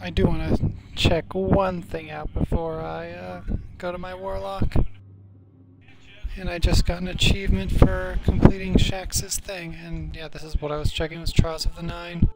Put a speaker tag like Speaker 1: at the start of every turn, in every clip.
Speaker 1: I do want to check one thing out before I go to my Warlock. And I just got an achievement for completing Shax's thing, and yeah, this is what I was checking, was Trials of the Nine.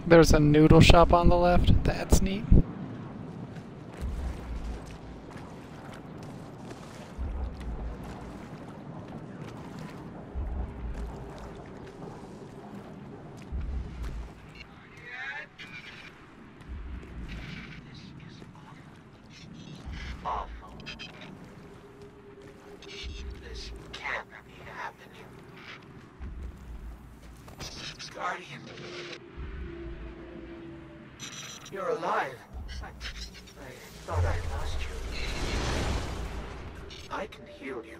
Speaker 1: There's a noodle shop on the left. That's neat.
Speaker 2: This can't be happening. Guardian. You're alive. I thought I lost you. I can heal you,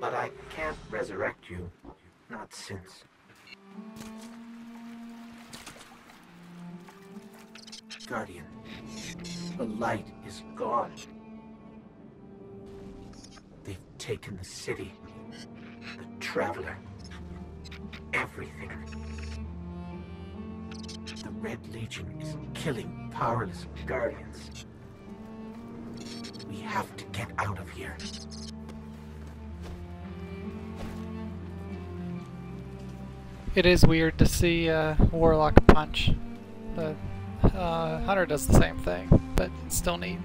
Speaker 2: but I can't resurrect you. Not since. Guardian, the light is gone. They've taken the city, the Traveler, everything. The Red Legion is killing powerless Guardians. We have to get out of here.
Speaker 1: It is weird to see Warlock punch. The Hunter does the same thing, but it's still neat.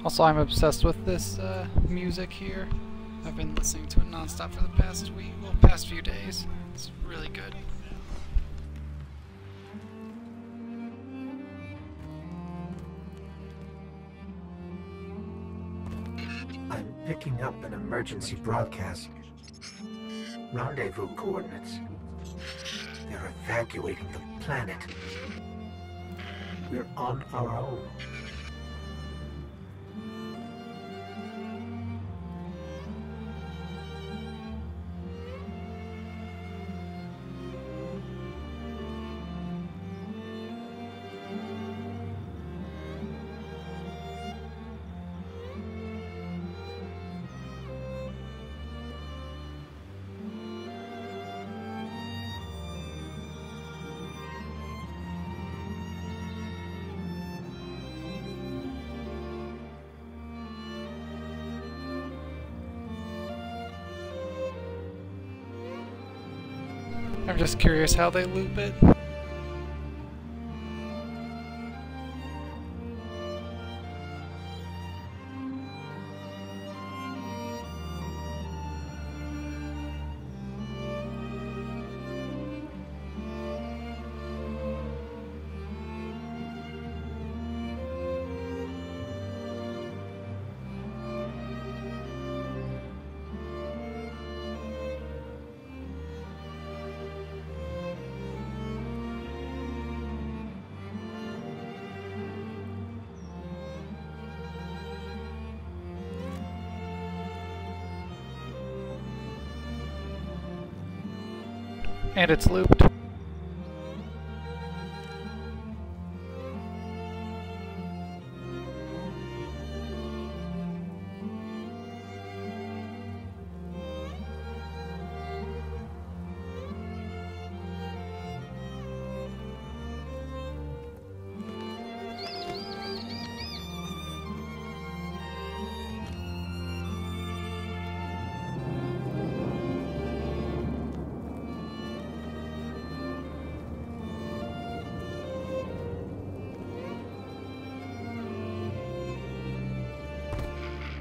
Speaker 1: Also, I'm obsessed with this music here. I've been listening to it nonstop for the past week, well, past few days. It's really good.
Speaker 2: I'm picking up an emergency broadcast. Rendezvous coordinates. They're evacuating the planet. We're on our own.
Speaker 1: I'm just curious how they loop it. And it's looped.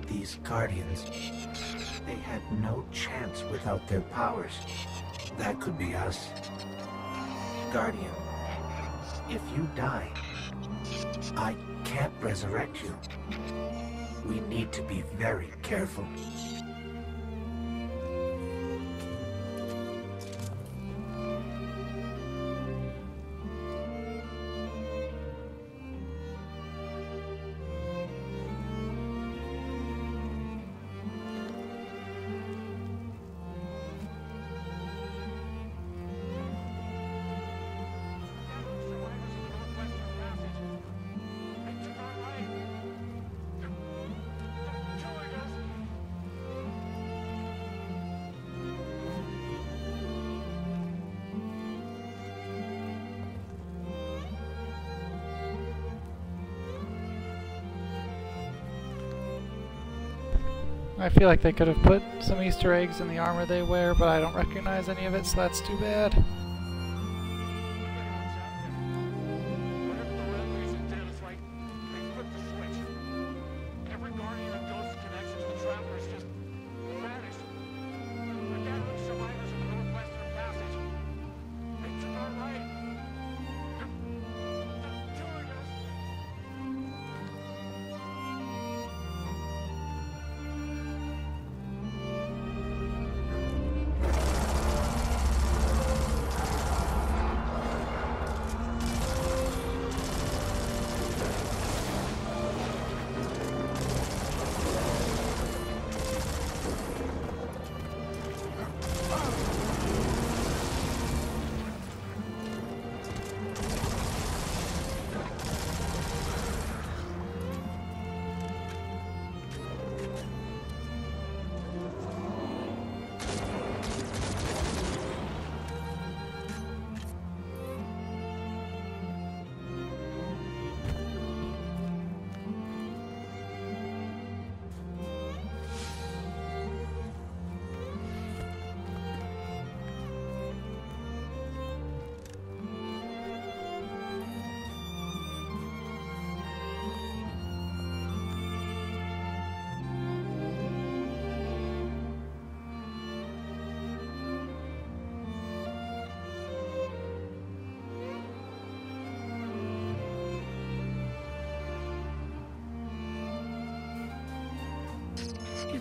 Speaker 2: These Guardians, they had no chance without their powers. That could be us. Guardian, if you die, I can't resurrect you. We need to be very careful. I feel like they could have put some Easter eggs in the armor they wear, but I don't recognize any of it, so that's too bad.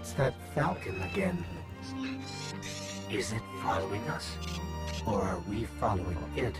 Speaker 2: It's that falcon again. Is it following us? Or are we following it?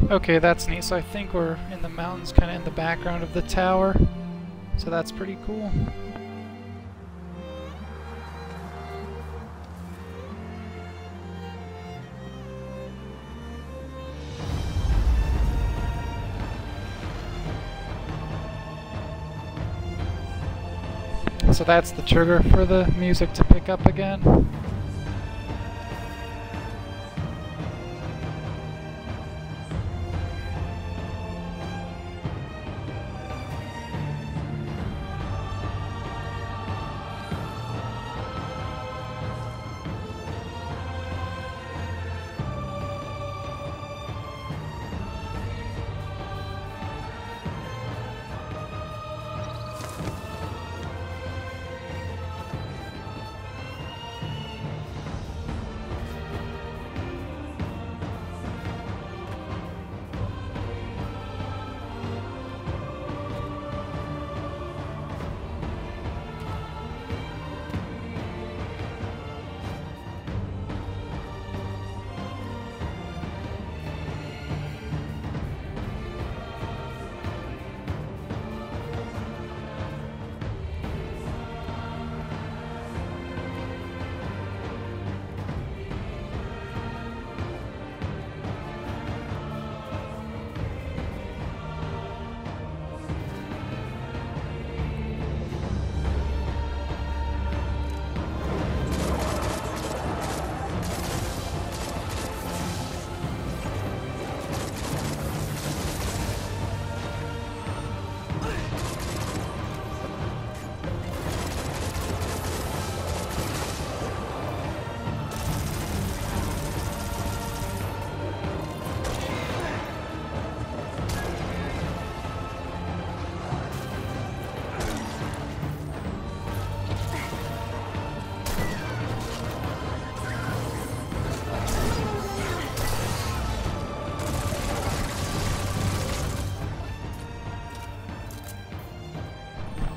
Speaker 1: Okay, that's neat. So I think we're in the mountains, kind of in the background of the tower. So that's pretty cool. So that's the trigger for the music to pick up again.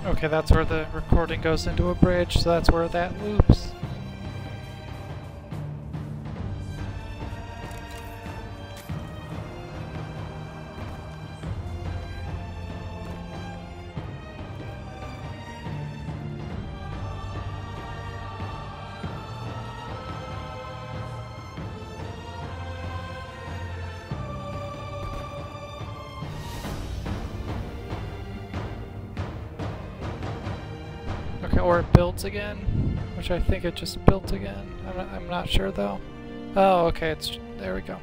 Speaker 1: Okay, that's where the recording goes into a bridge, so that's where that loops. Okay, or it builds again, which I think it just built again. I'm not sure though. Oh, okay, it's there we go.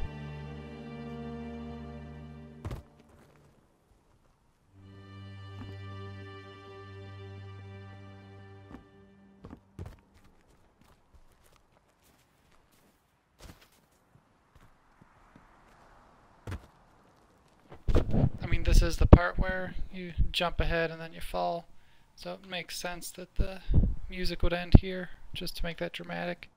Speaker 1: I mean, this is the part where you jump ahead and then you fall. So it makes sense that the music would end here, just to make that dramatic.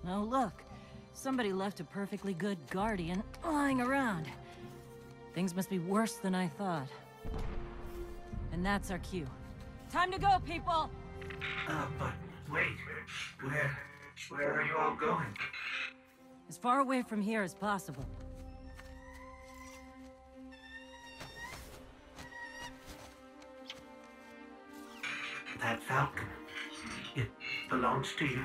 Speaker 3: Oh, look. Somebody left a perfectly good guardian lying around. Things must be worse than I thought. And that's our cue. Time to go, people!
Speaker 2: But wait. Where are you all going?
Speaker 3: As far away from here as possible.
Speaker 2: That falcon, it belongs to you?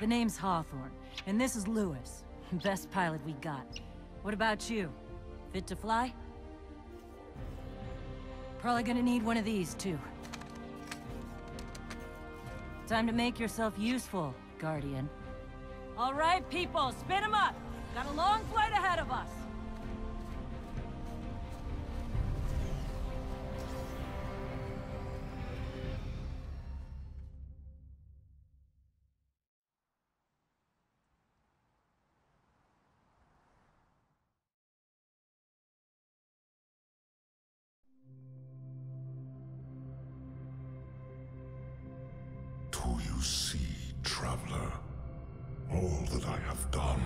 Speaker 3: The name's Hawthorne, And this is Lewis. Best pilot we got. What about you? Fit to fly? Probably gonna need one of these, too. Time to make yourself useful, Guardian. All right, people, spin 'em up! Got a long flight ahead of us!
Speaker 4: Do you see, traveler, all that I have done?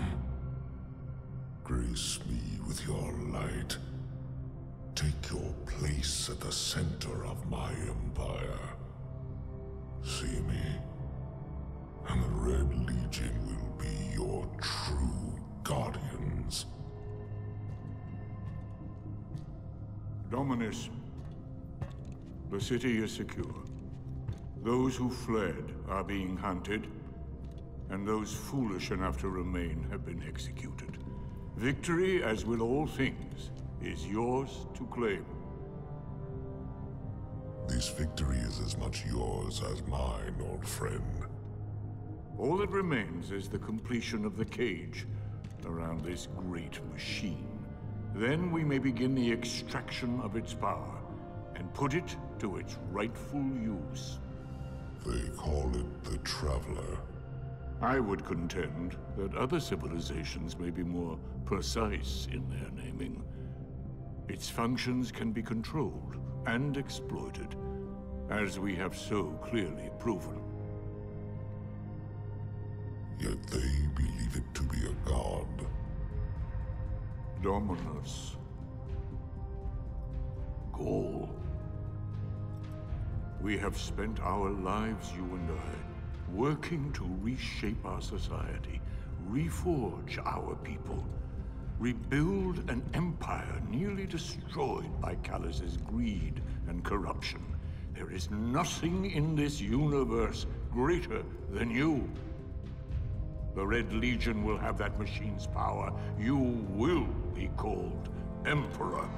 Speaker 4: Grace me with your light. Take your place at the center of my empire. See me, and the Red Legion will be your true guardians.
Speaker 5: Dominus, the city is secure. Those who fled are being hunted, and those foolish enough to remain have been executed. Victory, as with all things, is yours to claim.
Speaker 4: This victory is as much yours as mine, old friend.
Speaker 5: All that remains is the completion of the cage around this great machine. Then we may begin the extraction of its power, and put it to its rightful use.
Speaker 4: They call it the Traveler.
Speaker 5: I would contend that other civilizations may be more precise in their naming. Its functions can be controlled and exploited, as we have so clearly proven.
Speaker 4: Yet they believe it to be a god.
Speaker 5: Dominus. Gaul. We have spent our lives, you and I, working to reshape our society, reforge our people, rebuild an empire nearly destroyed by Callus's greed and corruption. There is nothing in this universe greater than you. The Red Legion will have that machine's power. You will be called Emperor.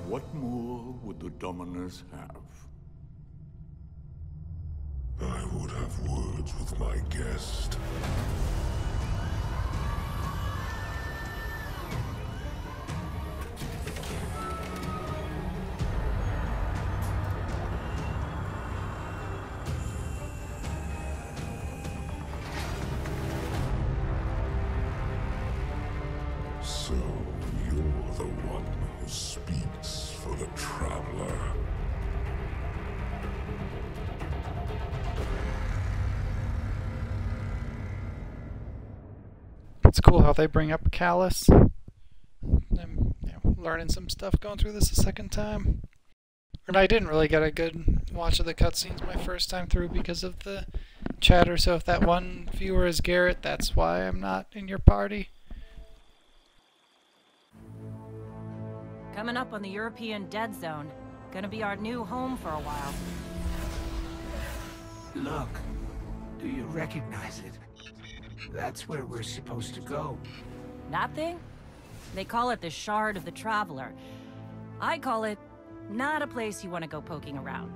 Speaker 5: What more would the Dominus have?
Speaker 4: I would have words with my guest. So, you're the one who speaks for the Traveler.
Speaker 1: It's cool how they bring up Callus. I'm learning some stuff going through this a second time. And I didn't really get a good watch of the cutscenes my first time through because of the chatter, so if that one viewer is Garrett, that's why I'm not in your party.
Speaker 3: Coming up on the European Dead Zone. Gonna be our new home for a while.
Speaker 2: Look, do you recognize it? That's where we're supposed to go.
Speaker 3: That thing? They call it the Shard of the Traveler. I call it not a place you want to go poking around.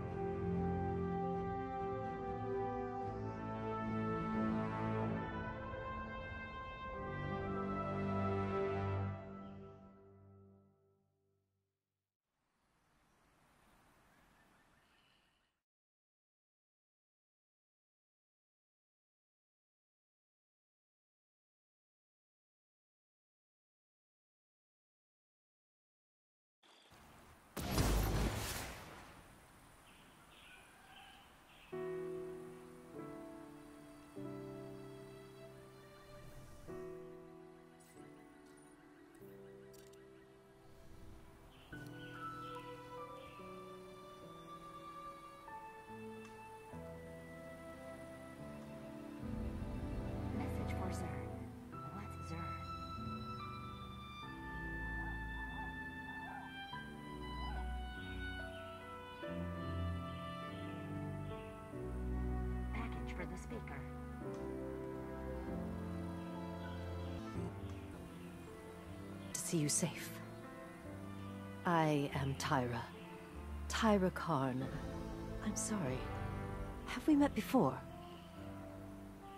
Speaker 6: Message for Zern. What's Zern? Package for the speaker.
Speaker 7: see you safe. I am Tyra. Tyra Karn. I'm sorry. Have we met before?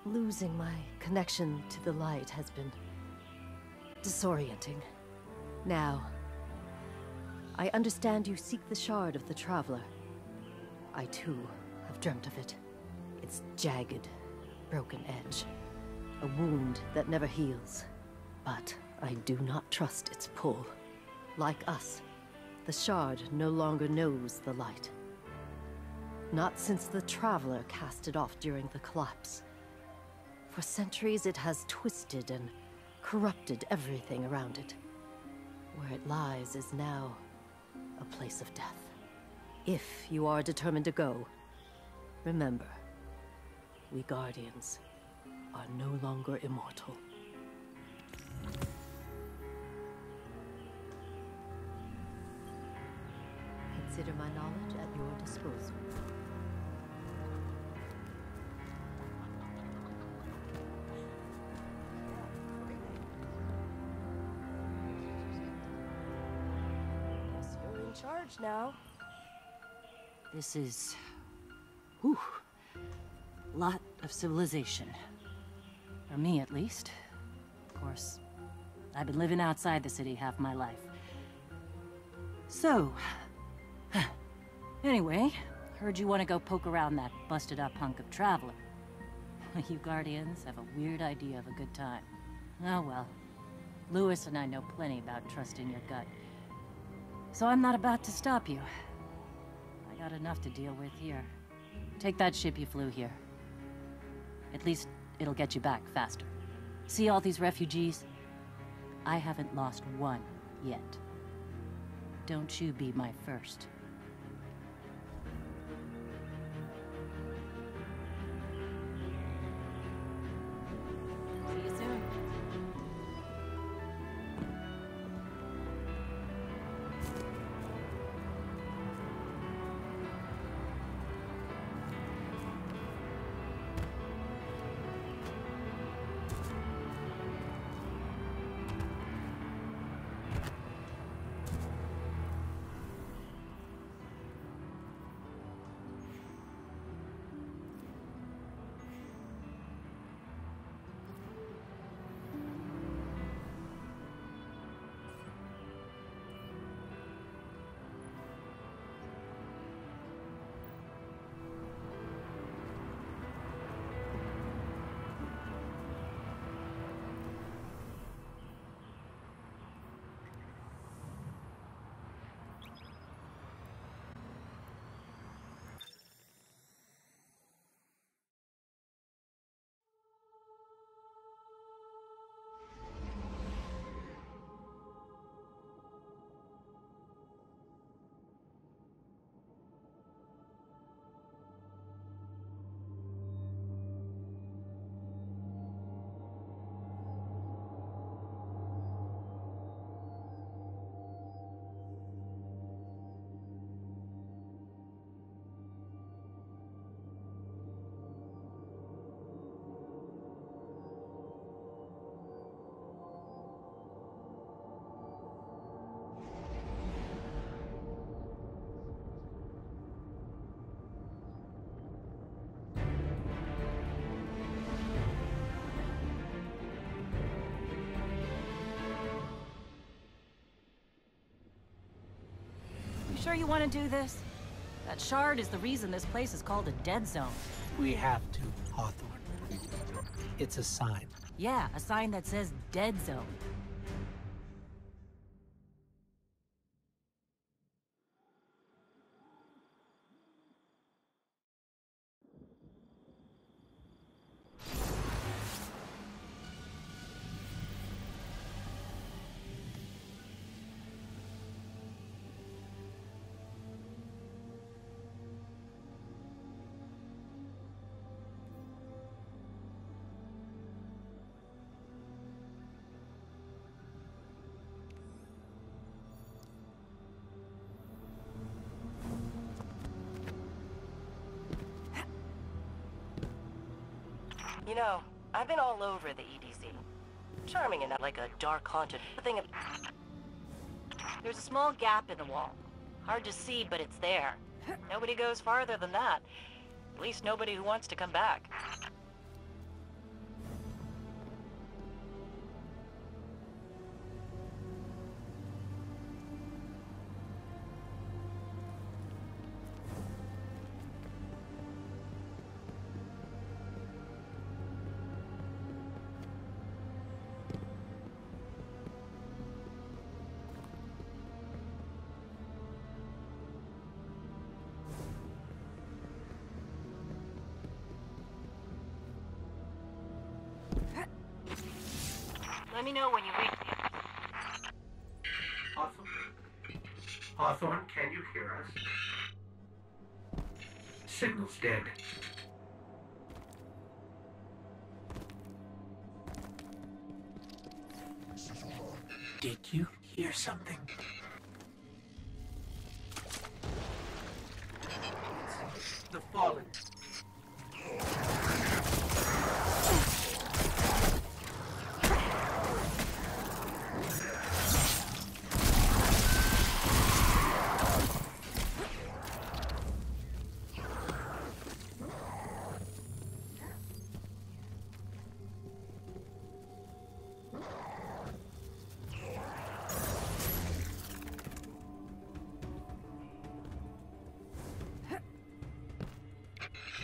Speaker 7: Losing my connection to the light has been disorienting. Now, I understand you seek the shard of the Traveler. I too have dreamt of it. Its jagged, broken edge. A wound that never heals. But I do not trust its pull. Like us, the shard no longer knows the light. Not since the Traveler cast it off during the collapse. For centuries it has twisted and corrupted everything around it. Where it lies is now a place of death. If you are determined to go, remember, we Guardians are no longer immortal. Consider my knowledge at your disposal. Guess you're in charge now.
Speaker 3: This is... whew, lot of civilization. For me, at least. Of course, I've been living outside the city half my life. So... anyway, heard you want to go poke around that busted-up hunk of Traveler. You Guardians have a weird idea of a good time. Oh well. Lewis and I know plenty about trusting your gut. So I'm not about to stop you. I got enough to deal with here. Take that ship you flew here. At least, it'll get you back faster. See all these refugees? I haven't lost one yet. Don't you be my first.
Speaker 7: See you soon.
Speaker 3: Sure you want to do this? That shard is the reason this place is called a dead zone.
Speaker 2: We have to, Hawthorne. It's a sign.
Speaker 3: Yeah, a sign that says dead zone.
Speaker 7: You know, I've been all over the EDZ. Charming enough, like a dark haunted thing.
Speaker 3: There's a small gap in the wall. Hard to see, but it's there. Nobody goes farther than that. At least nobody who wants to come back. Let me know when you reach the end.
Speaker 2: Hawthorne? Hawthorne, can you hear us? Signal's dead. Did you hear something? The Fallen.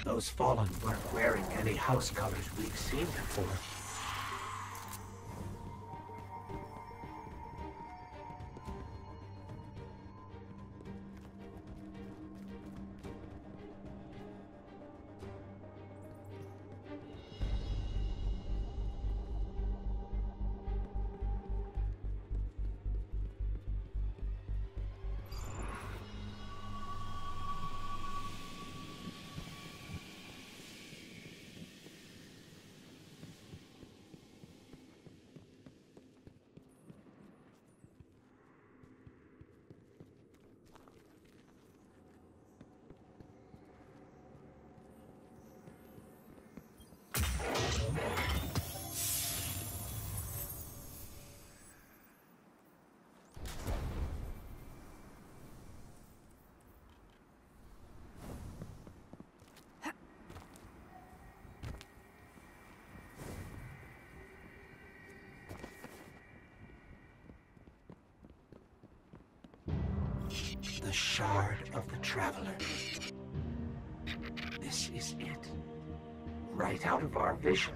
Speaker 2: Those Fallen weren't wearing any house colors we've seen before. The Shard of the Traveler. This is it. Right out of our vision.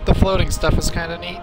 Speaker 1: The floating stuff is kind of neat.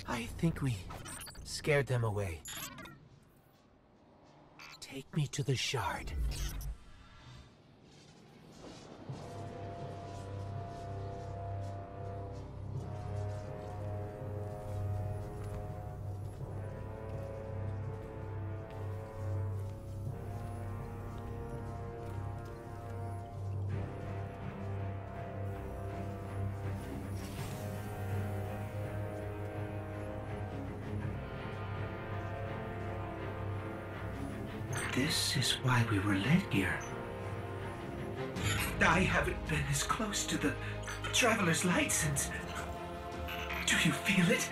Speaker 2: I think we scared them away. Take me to the shard. This is why we were led here. I haven't been as close to the Traveler's Light since... Do you feel it?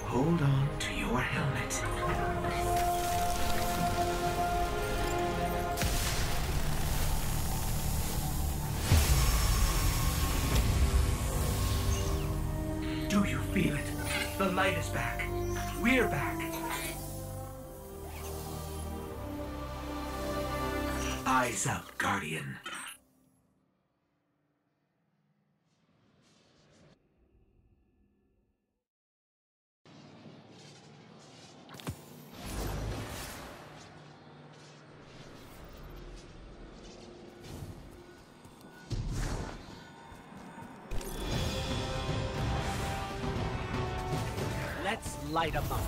Speaker 2: Hold on to your helmet. Do you feel it? The light is back. We're back. Eyes up, Guardian. Let's light 'em up.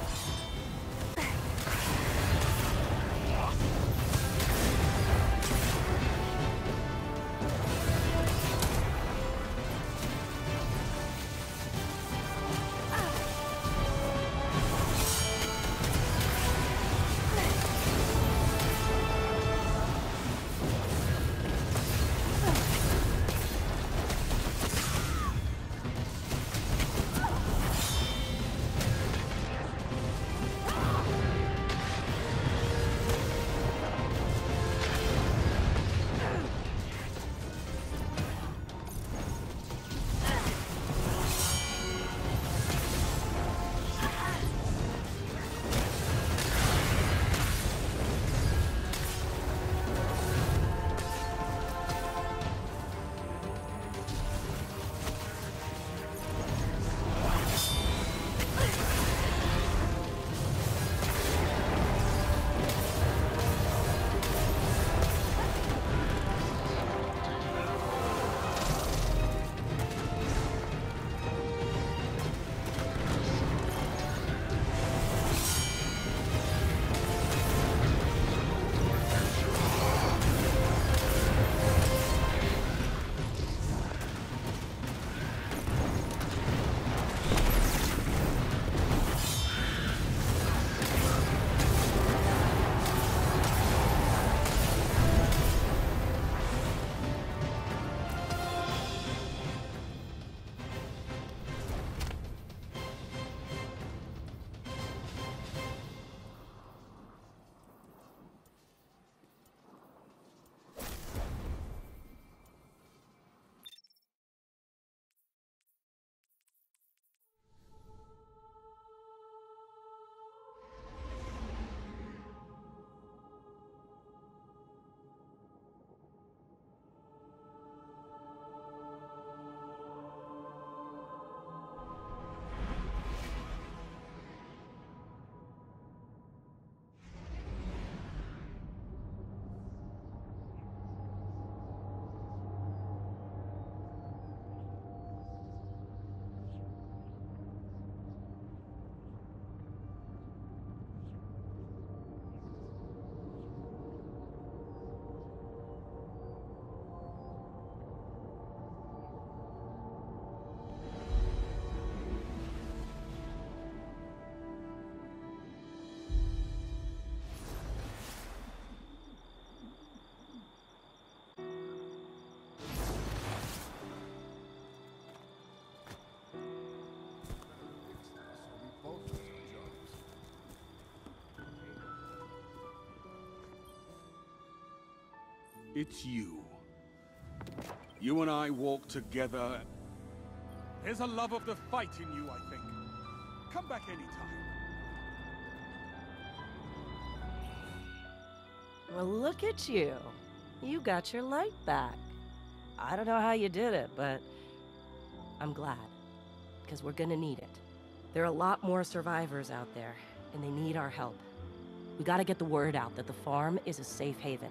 Speaker 8: It's you. You and I walk together. There's a love of the fight in you, I think. Come back anytime.
Speaker 9: Well, look at you. You got your light back. I don't know how you did it, but I'm glad. Because we're gonna need it. There are a lot more survivors out there, and they need our help. We gotta get the word out that the farm is a safe haven.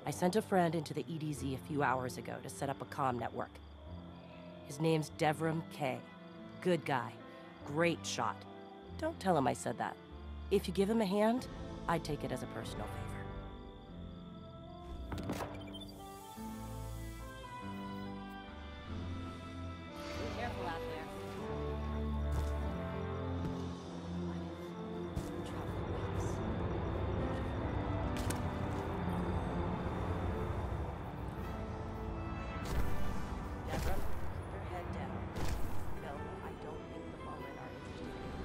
Speaker 9: I sent a friend into the EDZ a few hours ago to set up a comm network. His name's Devram K. Good guy. Great shot. Don't tell him I said that. If you give him a hand, I'd take it as a personal favor.
Speaker 3: Be careful out there.
Speaker 9: Devram, keep your head down. No, I don't think the fallen are interested.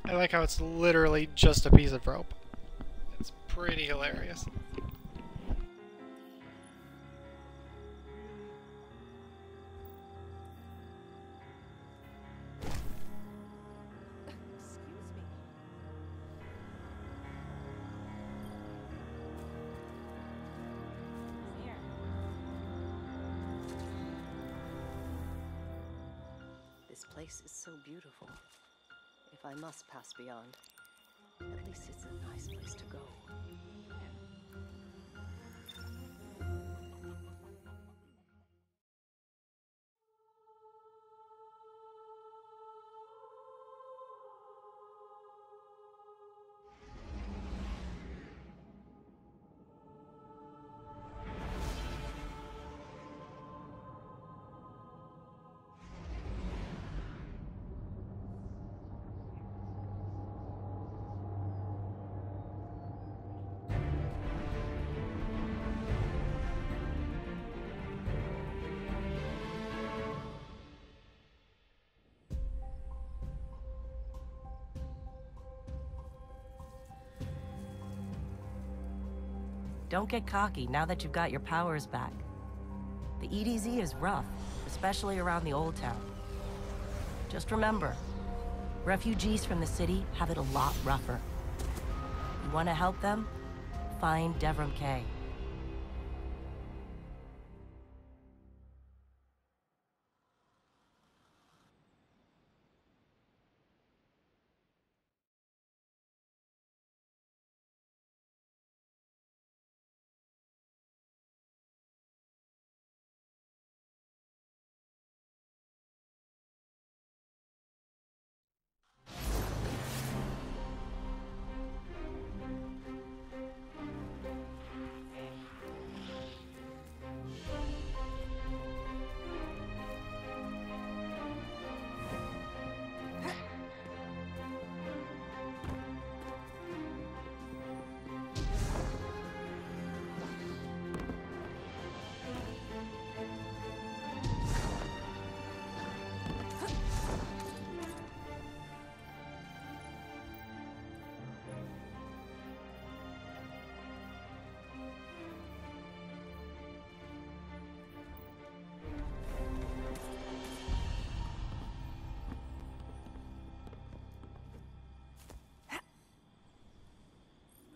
Speaker 1: I like how it's literally just a piece of rope. It's pretty hilarious.
Speaker 9: Excuse me.
Speaker 3: Here.
Speaker 7: This place is so beautiful. If I must pass beyond, at least it's a nice place to go.
Speaker 9: Don't get cocky now that you've got your powers back. The EDZ is rough, especially around the Old Town. Just remember, refugees from the city have it a lot rougher. You want to help them? Find Devram K.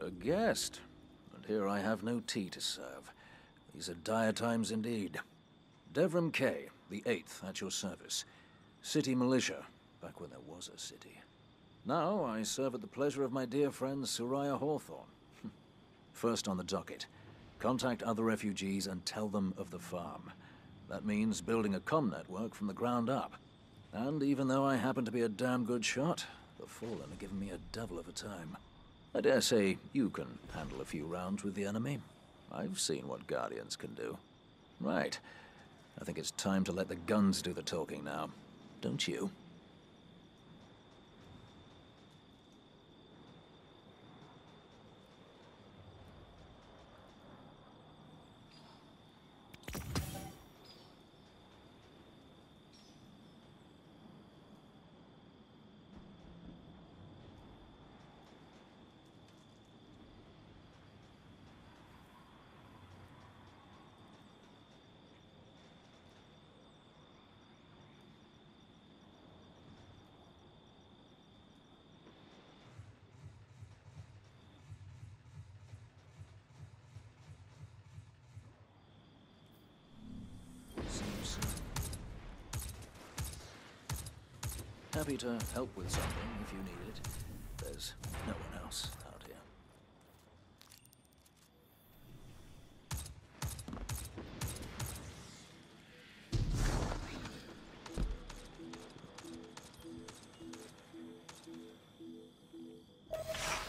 Speaker 10: A guest, and here I have no tea to serve. These are dire times indeed. Devram K, the 8th, at your service. City militia, back when there was a city. Now I serve at the pleasure of my dear friend Soraya Hawthorne. First on the docket, contact other refugees and tell them of the farm. That means building a comm network from the ground up. And even though I happen to be a damn good shot, the Fallen are giving me a devil of a time. I dare say you can handle a few rounds with the enemy. I've seen what Guardians can do. Right. I think it's time to let the guns do the talking now. Don't you? happy to help with something if you need it. There's no one else out here.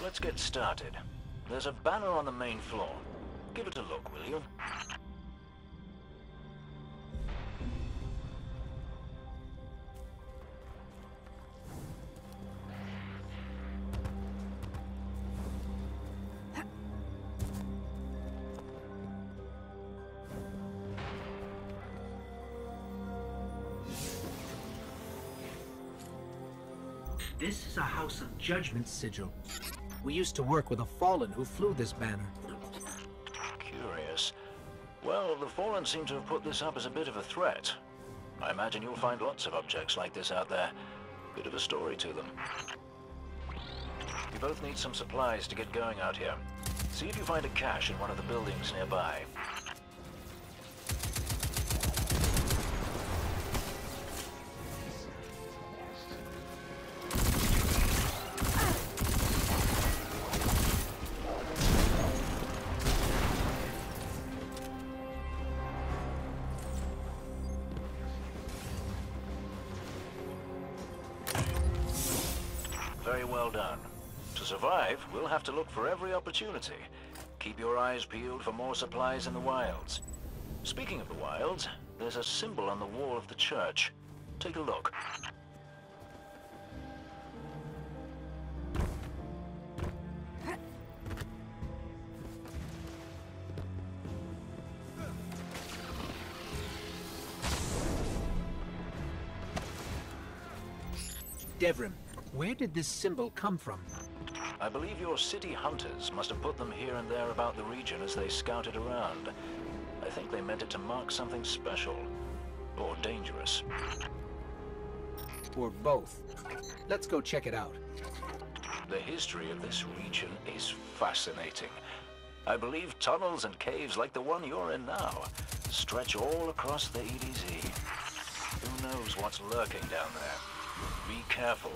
Speaker 10: Let's get started. There's a banner on the main floor. Give it a look, will you?
Speaker 2: This is a House of Judgment sigil. We used to work with a Fallen who flew this banner.
Speaker 10: Curious. Well, the Fallen seem to have put this up as a bit of a threat. I imagine you'll find lots of objects like this out there. Bit of a story to them. You both need some supplies to get going out here. See if you find a cache in one of the buildings nearby. Very well done. To survive, we'll have to look for every opportunity. Keep your eyes peeled for more supplies in the wilds. Speaking of the wilds, there's a symbol on the wall of the church. Take a look.
Speaker 2: Devrim, where did this symbol come from?
Speaker 10: I believe your city hunters must have put them here and there about the region as they scouted around. I think they meant it to mark something special. Or dangerous.
Speaker 2: Or both. Let's go check it out.
Speaker 10: The history of this region is fascinating. I believe tunnels and caves like the one you're in now stretch all across the EDZ. Who knows what's lurking down there? Be careful.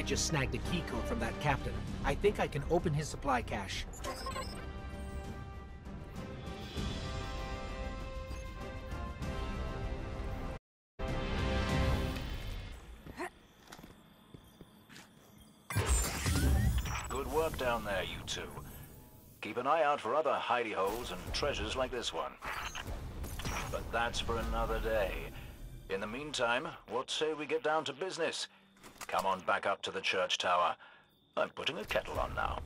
Speaker 2: I just snagged a key code from that captain. I think I can open his supply cache.
Speaker 10: Good work down there, you two. Keep an eye out for other hidey holes and treasures like this one. But that's for another day. In the meantime, what say we get down to business? Come on back up to the church tower. I'm putting a kettle on now.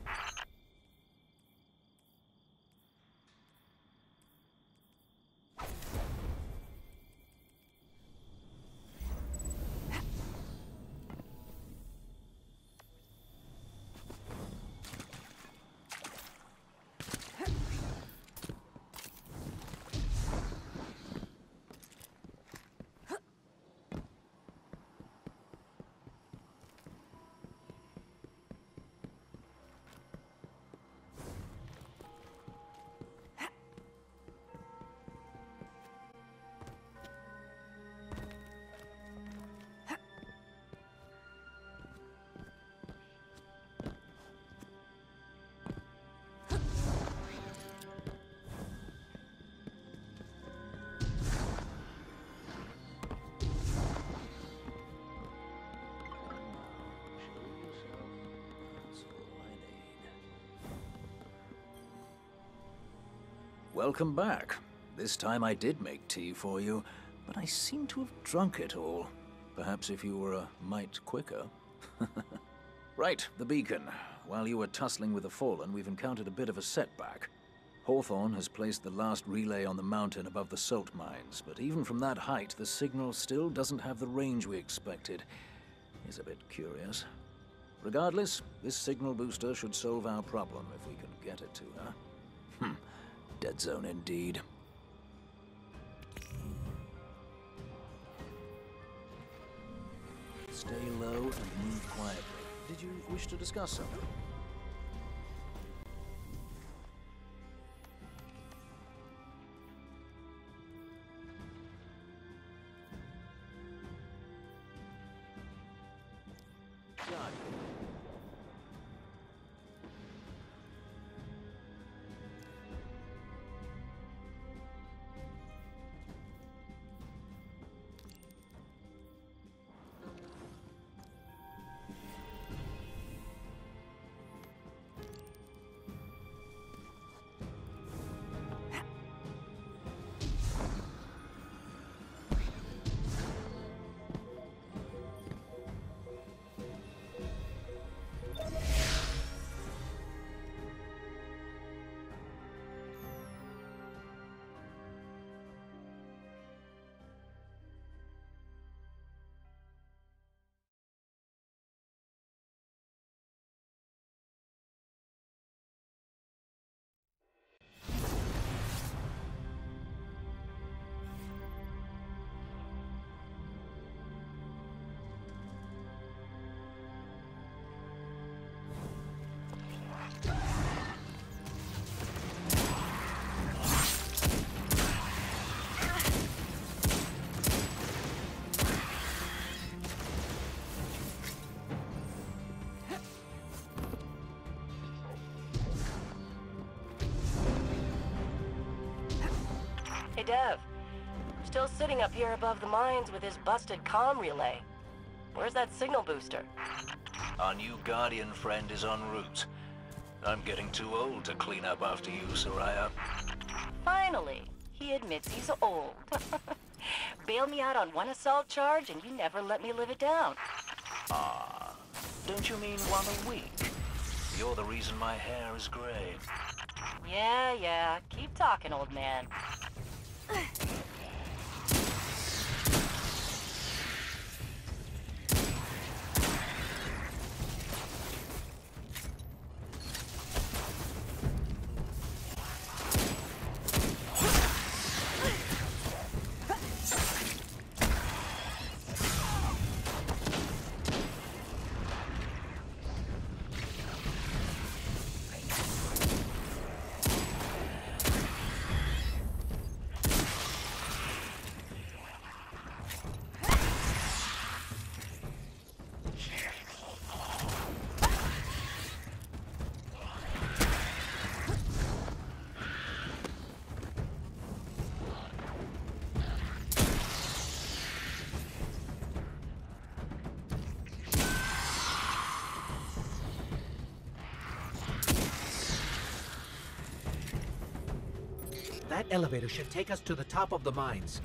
Speaker 10: Welcome back. This time I did make tea for you, but I seem to have drunk it all. Perhaps if you were a mite quicker. Right, the beacon. While you were tussling with the Fallen, we've encountered a bit of a setback. Hawthorne has placed the last relay on the mountain above the salt mines, but even from that height, the signal still doesn't have the range we expected. It's a bit curious. Regardless, this signal booster should solve our problem if we can get it to her. Dead zone indeed. Stay low and move quietly. Did you wish to discuss something?
Speaker 9: Hey, Dev. Still sitting up here above the mines with his busted comm relay. Where's that signal booster?
Speaker 10: Our new Guardian friend is en route. I'm getting too old to clean up after you, Soraya.
Speaker 3: Finally, he admits he's old. Bail me out on one assault charge and you never let me live it down.
Speaker 10: Ah, don't you mean one a week? You're the reason my hair is gray.
Speaker 3: Yeah, keep talking, old man.
Speaker 2: That elevator should take us to the top of the mines.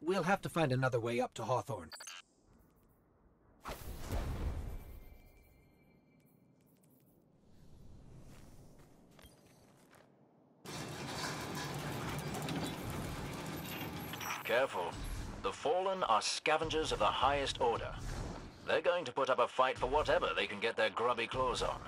Speaker 2: We'll have to find another way up to Hawthorne.
Speaker 10: Careful. The Fallen are scavengers of the highest order. They're going to put up a fight for whatever they can get their grubby claws on.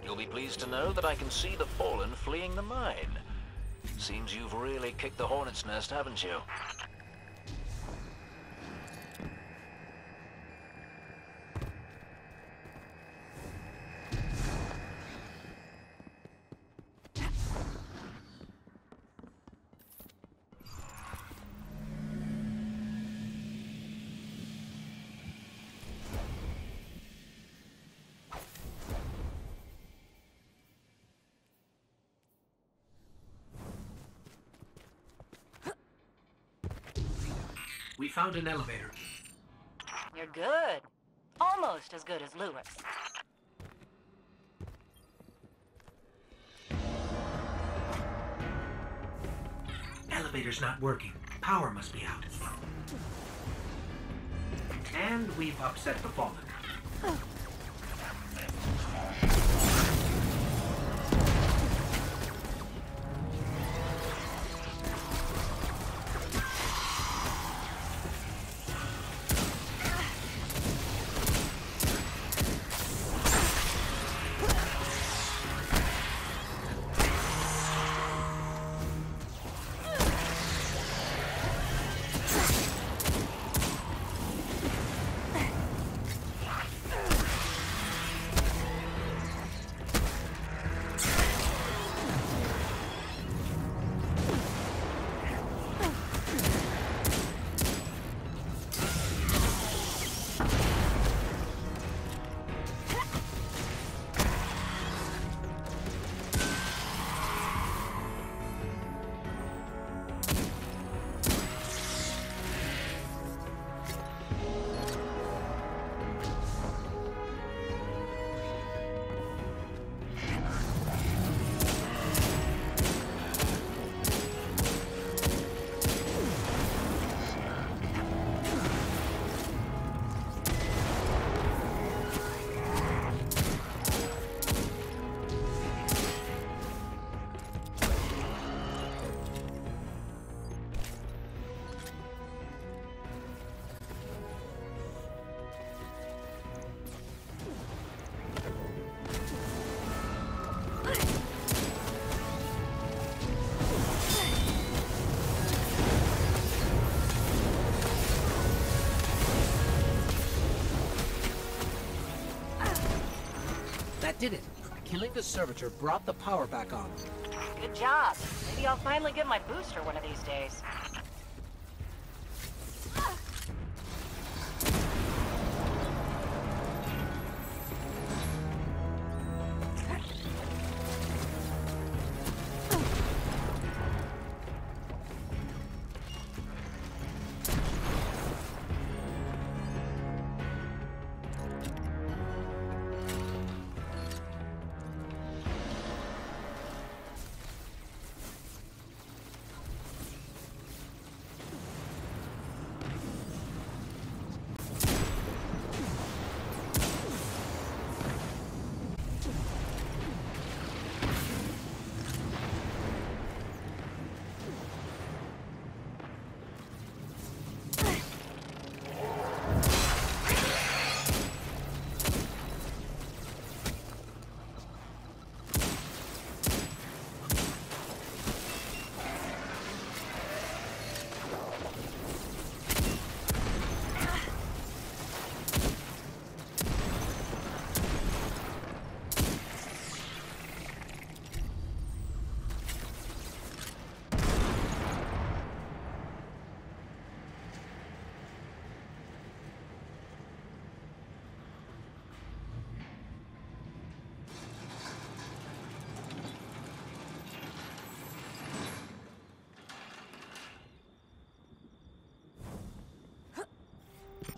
Speaker 10: You'll be pleased to know that I can see the Fallen fleeing the mine. Seems you've really kicked the hornet's nest, haven't you?
Speaker 2: We found an elevator.
Speaker 6: You're good. Almost as good as Lewis.
Speaker 2: Elevator's not working. Power must be out. And we've upset the Fallen.
Speaker 11: did it. Killing the servitor brought the power back on.
Speaker 6: Good job. Maybe I'll finally get my booster one of these days.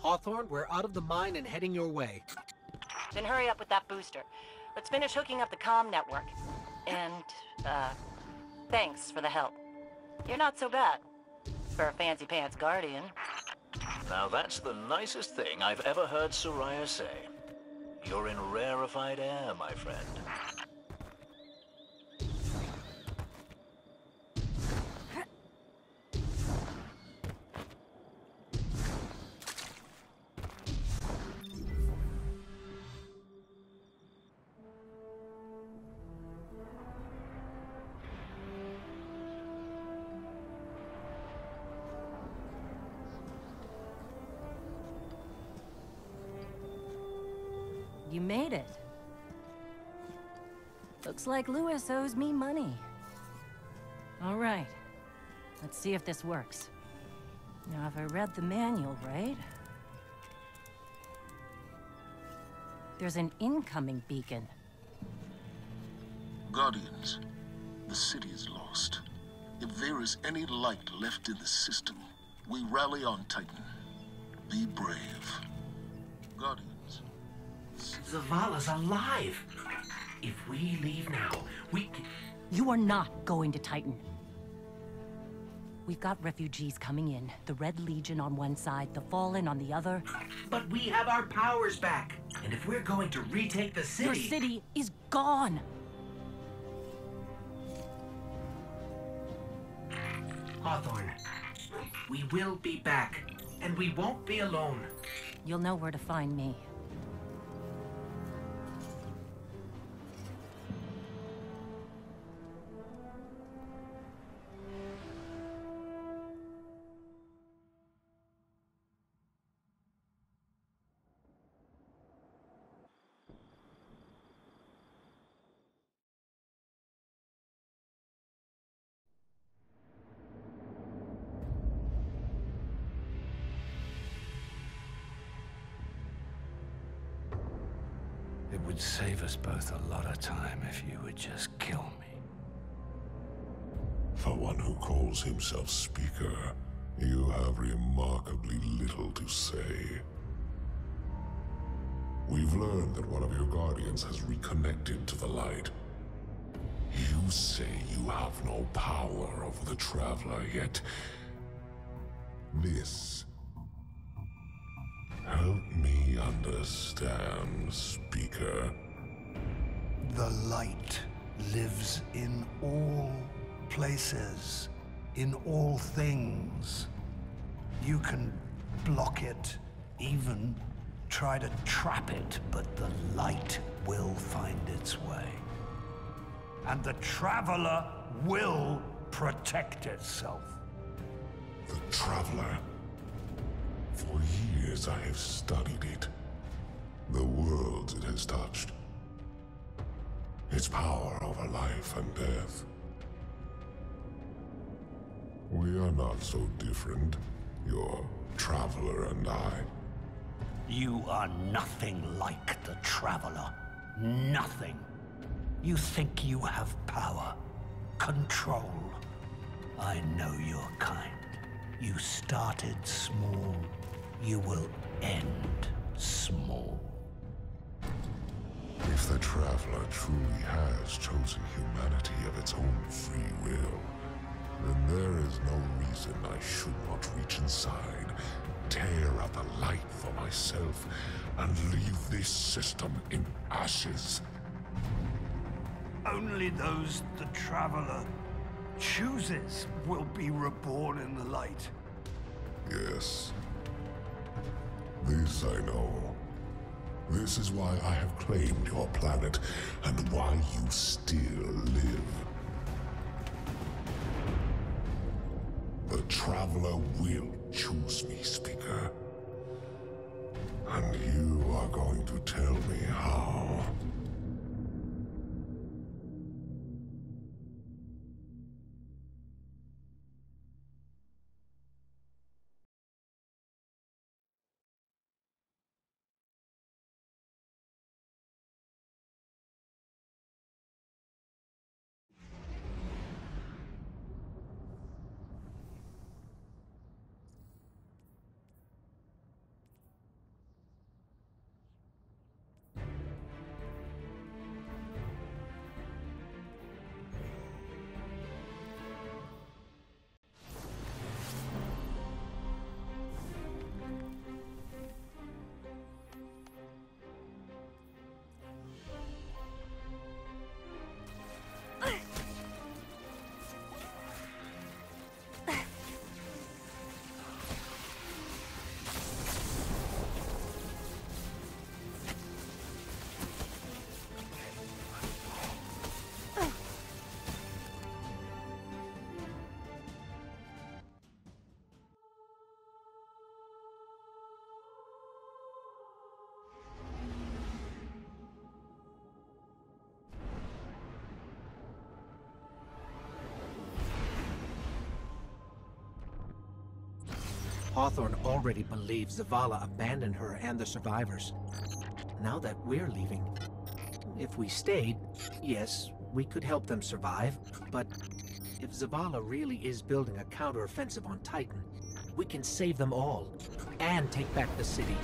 Speaker 11: Hawthorne, we're out of the mine and heading your way.
Speaker 6: Then hurry up with that booster. Let's finish hooking up the comm network. And, thanks for the help. You're not so bad. For a fancy pants guardian.
Speaker 10: Now that's the nicest thing I've ever heard Soraya say. You're in rarefied air, my friend.
Speaker 3: You made it. Looks like Lewis owes me money. All right. Let's see if this works. Now, if I read the manual right... There's an incoming beacon.
Speaker 4: Guardians, the city is lost. If there is any light left in the system, we rally on Titan. Be brave. Guardians.
Speaker 2: Zavala's alive! If we leave now, we can...
Speaker 3: You are not going to Titan. We've got refugees coming in. The Red Legion on one side, the Fallen on the other.
Speaker 2: But we have our powers back. And if we're going to retake the city...
Speaker 3: Your city is gone!
Speaker 2: Hawthorne, we will be back. And we won't be alone.
Speaker 3: You'll know where to find me.
Speaker 2: It would save us both a lot of time if you would just kill me.
Speaker 4: For one who calls himself Speaker, you have remarkably little to say. We've learned that one of your guardians has reconnected to the light. You say you have no power over the Traveler, yet... this... Help me understand, Speaker.
Speaker 12: The light lives in all places, in all things. You can block it, even try to trap it, but the light will find its way. And the Traveler will protect itself.
Speaker 4: The Traveler? For years I have studied it. The worlds it has touched. its power over life and death. We are not so different, your Traveler and I.
Speaker 2: You are nothing like the Traveler. Nothing. You think you have power, control. I know your kind. You started small. You will end small.
Speaker 4: If the Traveler truly has chosen humanity of its own free will, then there is no reason I should not reach inside, tear out the light for myself, and leave this system in ashes.
Speaker 2: Only those the Traveler chooses will be reborn in the light.
Speaker 4: Yes. This I know. This is why I have claimed your planet, and why you still live. The Traveler will choose me, Speaker. And you are going to tell me how.
Speaker 11: Hawthorne already believes Zavala abandoned her and the survivors. Now that we're leaving, if we stayed, yes, we could help them survive, but if Zavala really is building a counteroffensive on Titan, we can save them all and take back the city.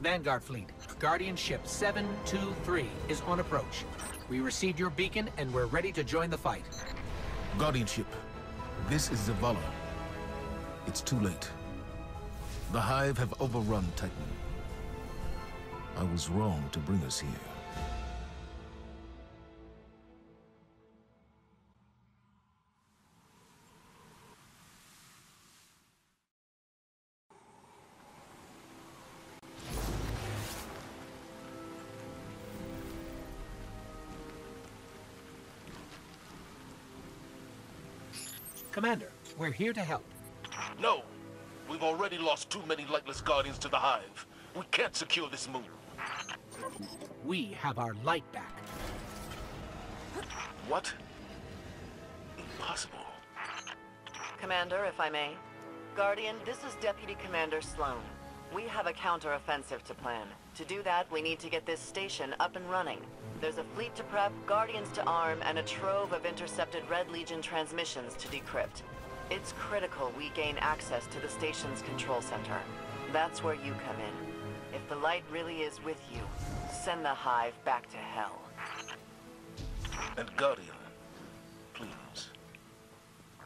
Speaker 11: Vanguard Fleet, Guardian Ship 723 is on approach. We received your beacon and we're ready to join the fight.
Speaker 13: Guardian Ship, this is Zavala. It's too late. The Hive have overrun Titan. I was wrong to bring us here.
Speaker 11: Commander, we're here to help.
Speaker 14: No! We've already lost too many lightless Guardians to the Hive. We can't secure this moon.
Speaker 11: We have our light back.
Speaker 14: What? Impossible.
Speaker 6: Commander, if I may. Guardian, this is Deputy Commander Sloan. We have a counter-offensive to plan. To do that, we need to get this station up and running. There's a fleet to prep, Guardians to arm, and a trove of intercepted Red Legion transmissions to decrypt. It's critical we gain access to the station's control center. That's where you come in. If the light really is with you, send the Hive back to hell.
Speaker 14: And Guardian, please,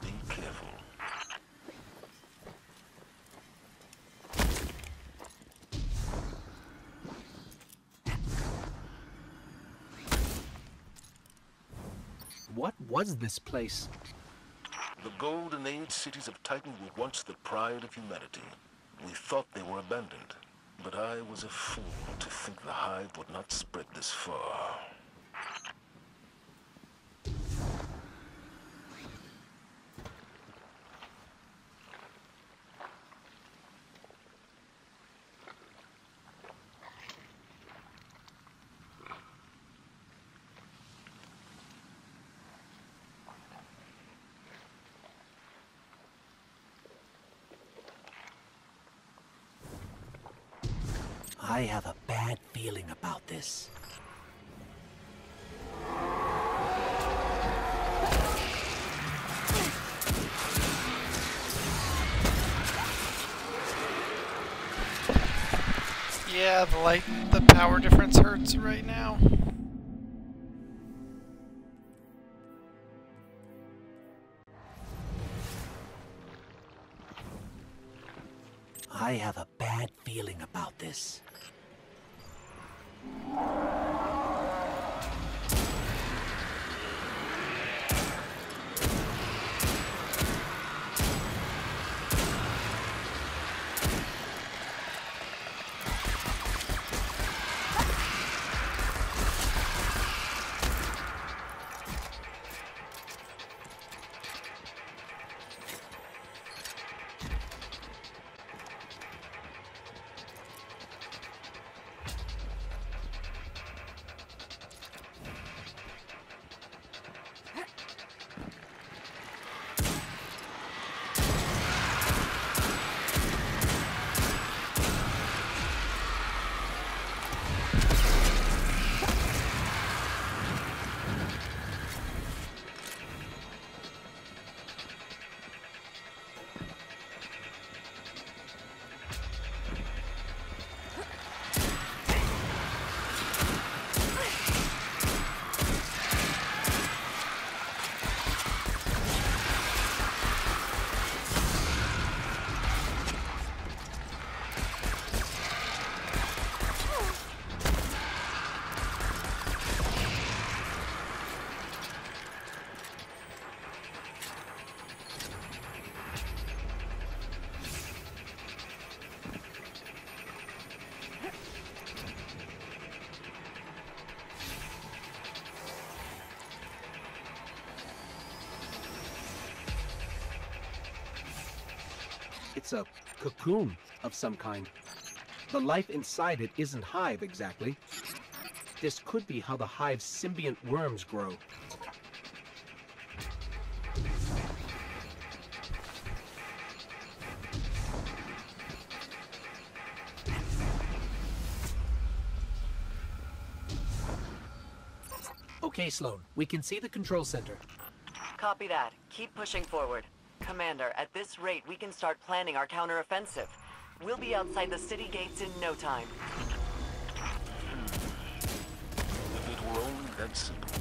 Speaker 14: be careful.
Speaker 11: What was this place?
Speaker 14: The Golden Age cities of Titan were once the pride of humanity. We thought they were abandoned, but I was a fool to think the Hive would not spread this far.
Speaker 11: I have a bad feeling about this.
Speaker 1: Yeah, the power difference hurts right now.
Speaker 11: I have a bad feeling about this. It's a cocoon of some kind. The life inside it isn't hive exactly. This could be how the hive's symbiont worms grow. Okay, Sloan, we can see the control center.
Speaker 6: Copy that. Keep pushing forward. Commander, at this rate, we can start planning our counteroffensive. We'll be outside the city gates in no time.
Speaker 14: If it were only that simple.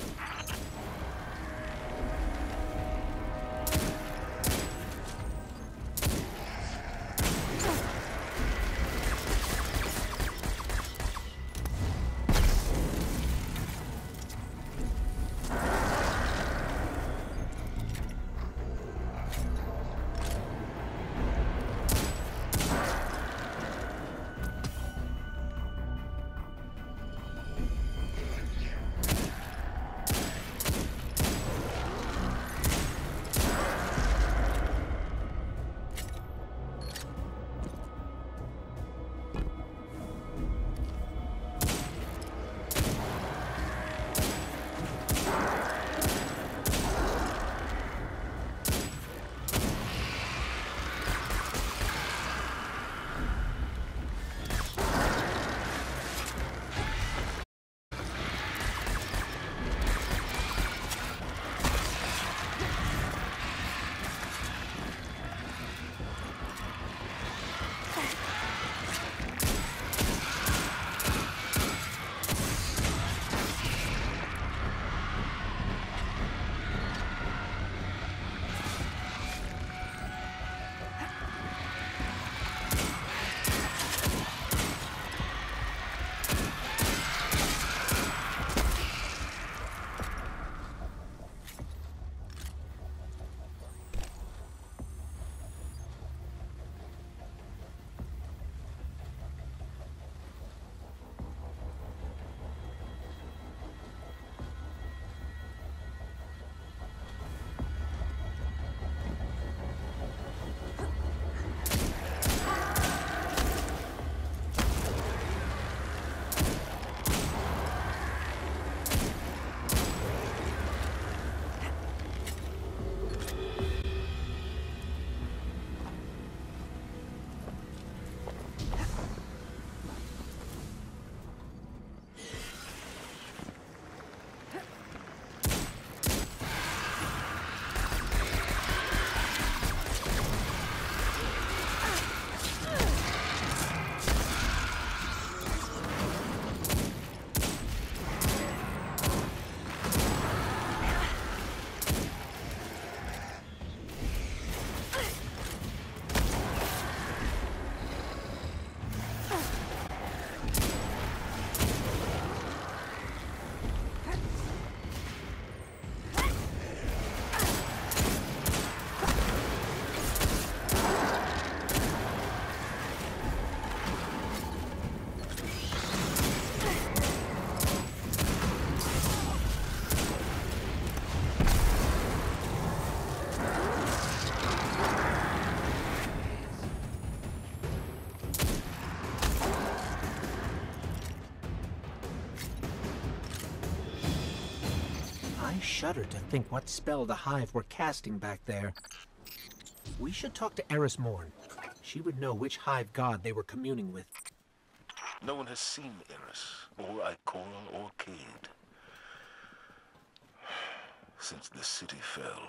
Speaker 11: shudder to think what spell the Hive were casting back there. We should talk to Eris Morn. She would know which Hive god they were communing with.
Speaker 14: No one has seen Eris, or Ikora, or Cade, since the city fell.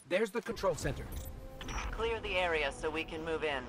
Speaker 11: There's the control center.
Speaker 6: Clear the area so we can move in.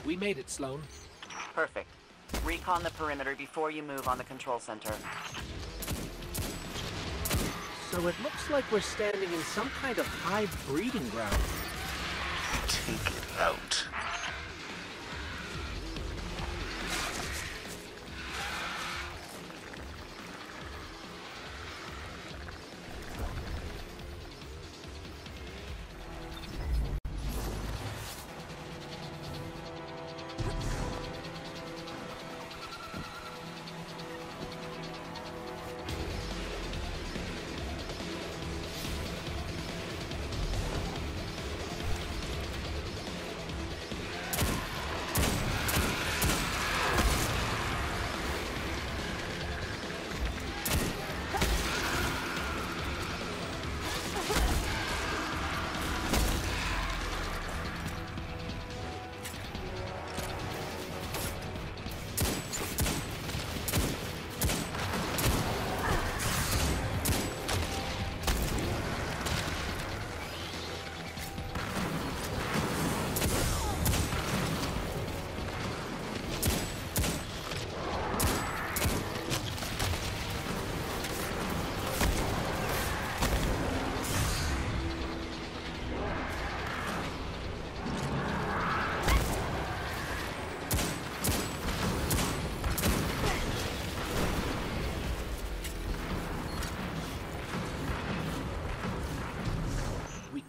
Speaker 11: We made it, Sloan.
Speaker 6: Perfect. Recon the perimeter before you move on the control center.
Speaker 11: So it looks like we're standing in some kind of Hive breeding ground.
Speaker 14: Take it out.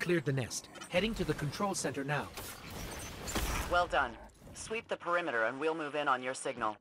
Speaker 11: Cleared the nest. Heading to the control center now.
Speaker 6: Well done. Sweep the perimeter and we'll move in on your signal.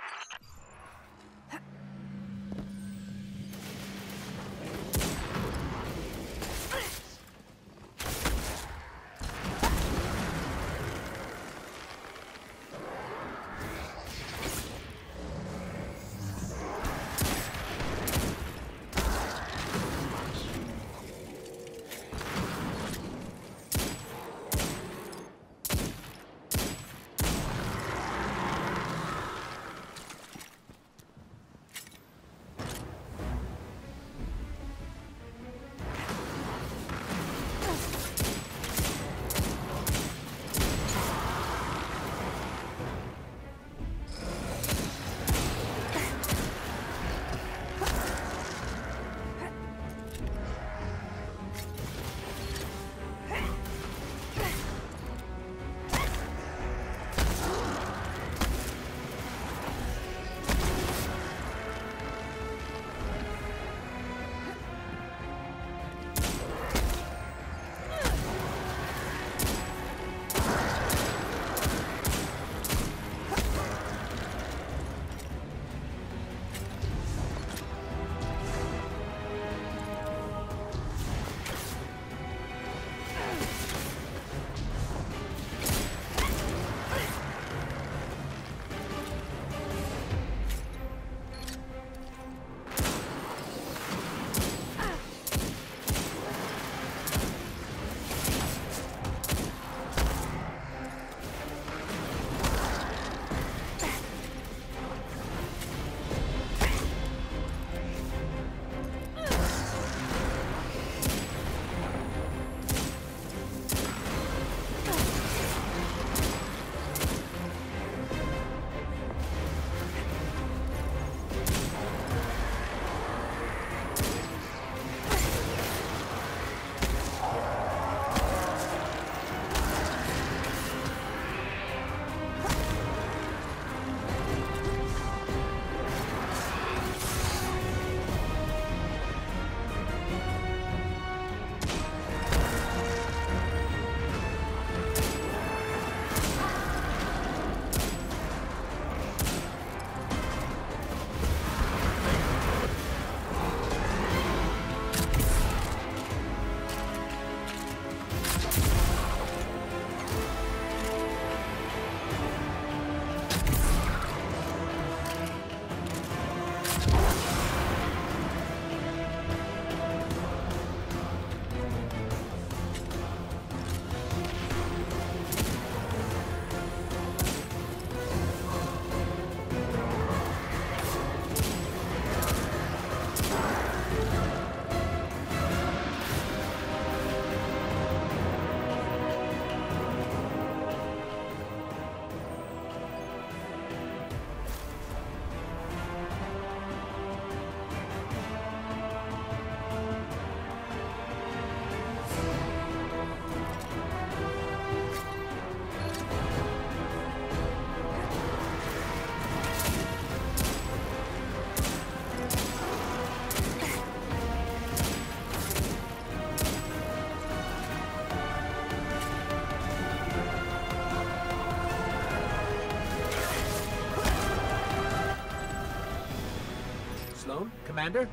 Speaker 11: Sloan, Commander,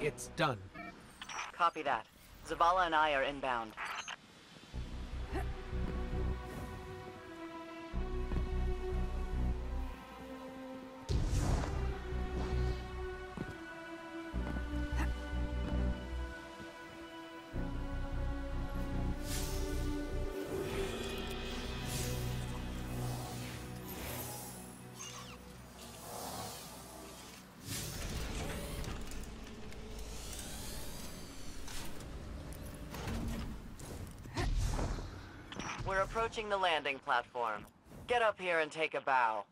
Speaker 11: it's done.
Speaker 6: Copy that. Zavala and I are inbound. We're approaching the landing platform. Get up here and take a bow.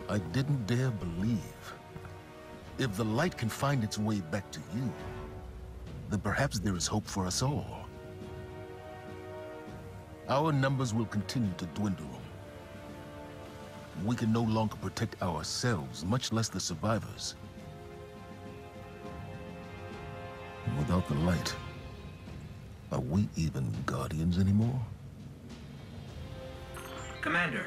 Speaker 13: I didn't dare believe. If the light can find its way back to you, then perhaps there is hope for us all. Our numbers will continue to dwindle. We can no longer protect ourselves, much less the survivors. Without the light, are we even Guardians anymore?
Speaker 2: Commander.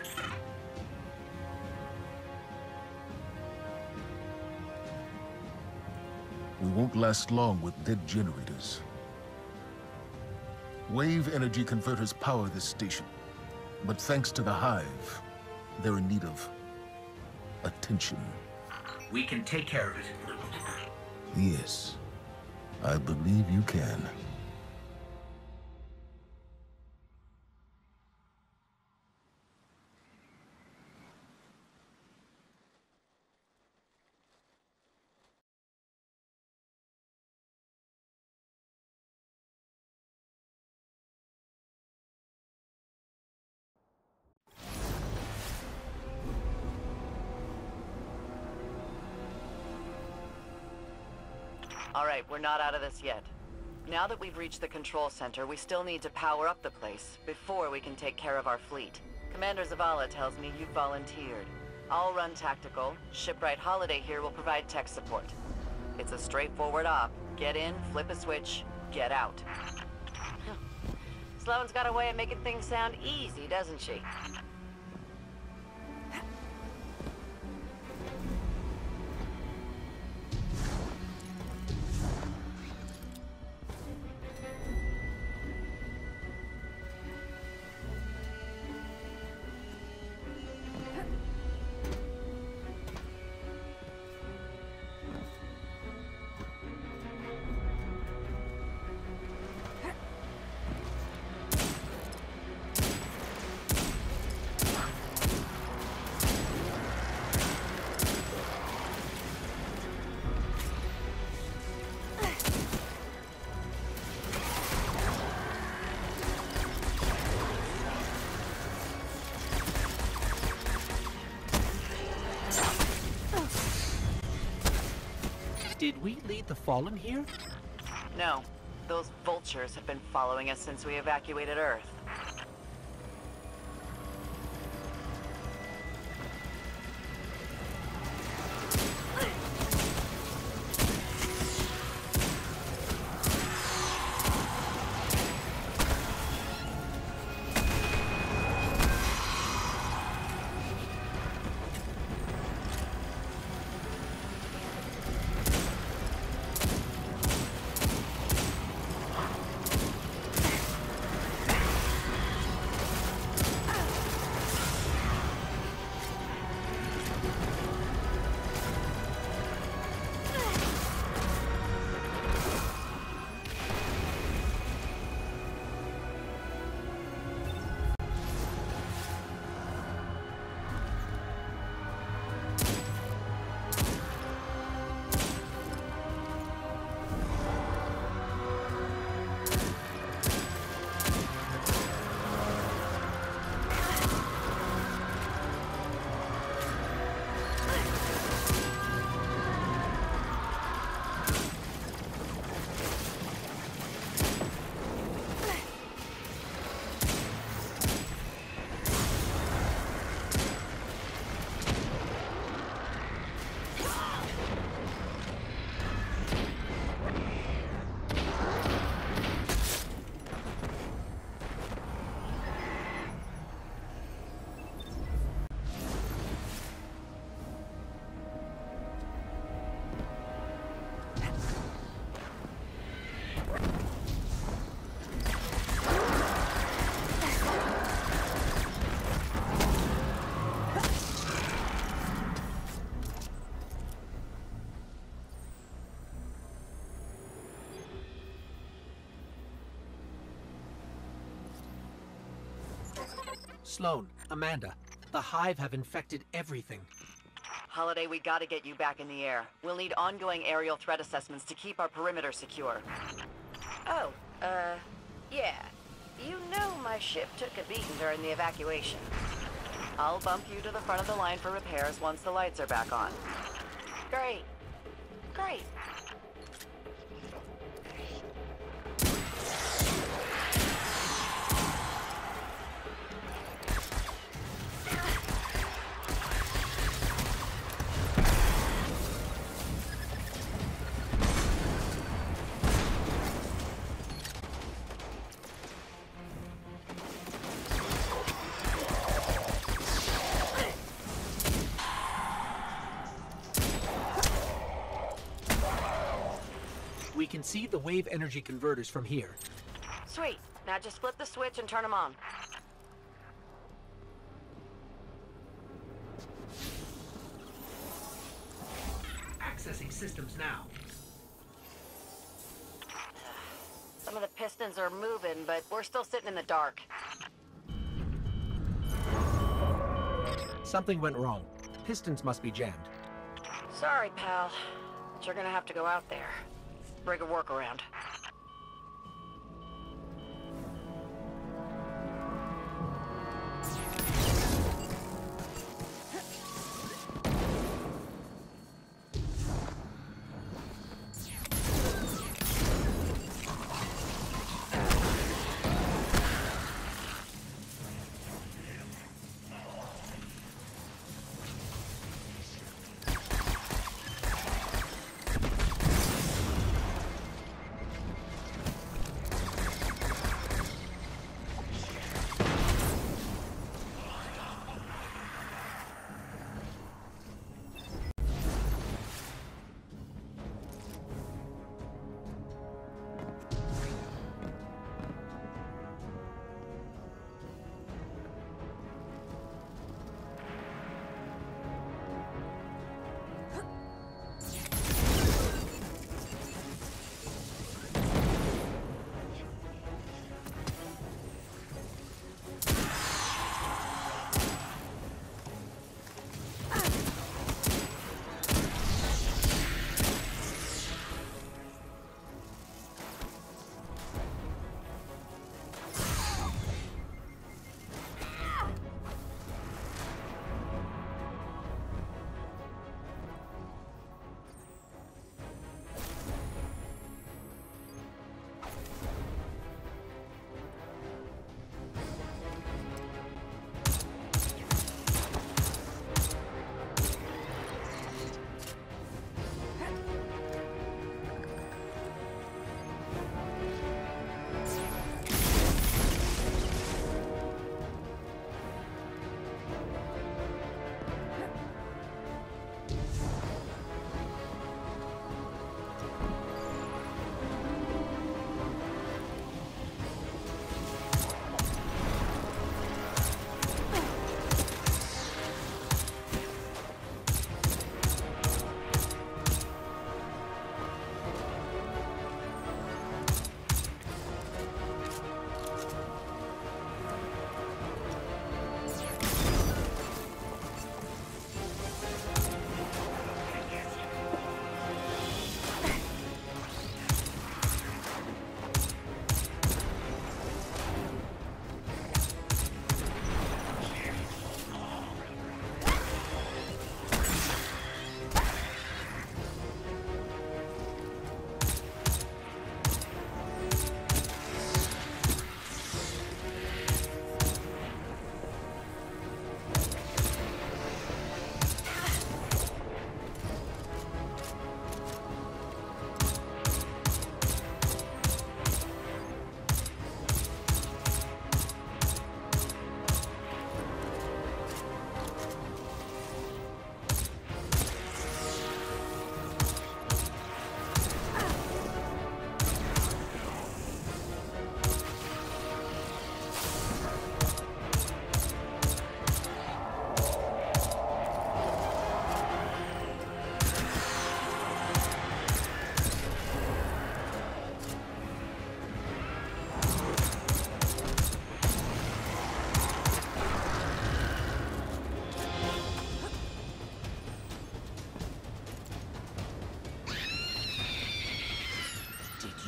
Speaker 13: We won't last long with dead generators. Wave energy converters power this station, but thanks to the Hive, they're in need of attention.
Speaker 2: We can take care of it.
Speaker 13: Yes, I believe you can.
Speaker 6: Alright, we're not out of this yet. Now that we've reached the control center, we still need to power up the place before we can take care of our fleet. Commander Zavala tells me you've volunteered. I'll run tactical. Shipwright Holiday here will provide tech support. It's a straightforward op. Get in, flip a switch, get out. Sloane's got a way of making things sound easy, doesn't she?
Speaker 11: Did we lead the Fallen here?
Speaker 6: No. Those vultures have been following us since we evacuated Earth.
Speaker 11: Sloan, Amanda, the Hive have infected everything.
Speaker 6: Holiday, we gotta get you back in the air. We'll need ongoing aerial threat assessments to keep our perimeter secure.
Speaker 15: Oh, yeah. You know my ship took a beating during the evacuation.
Speaker 6: I'll bump you to the front of the line for repairs once the lights are back on.
Speaker 15: Great. Great.
Speaker 11: We can see the wave energy converters from here.
Speaker 15: Sweet. Now just flip the switch and turn them on.
Speaker 11: Accessing systems now.
Speaker 15: Some of the pistons are moving, but we're still sitting in the dark.
Speaker 11: Something went wrong. Pistons must be jammed.
Speaker 15: Sorry, pal. But you're gonna have to go out there. Bring a workaround.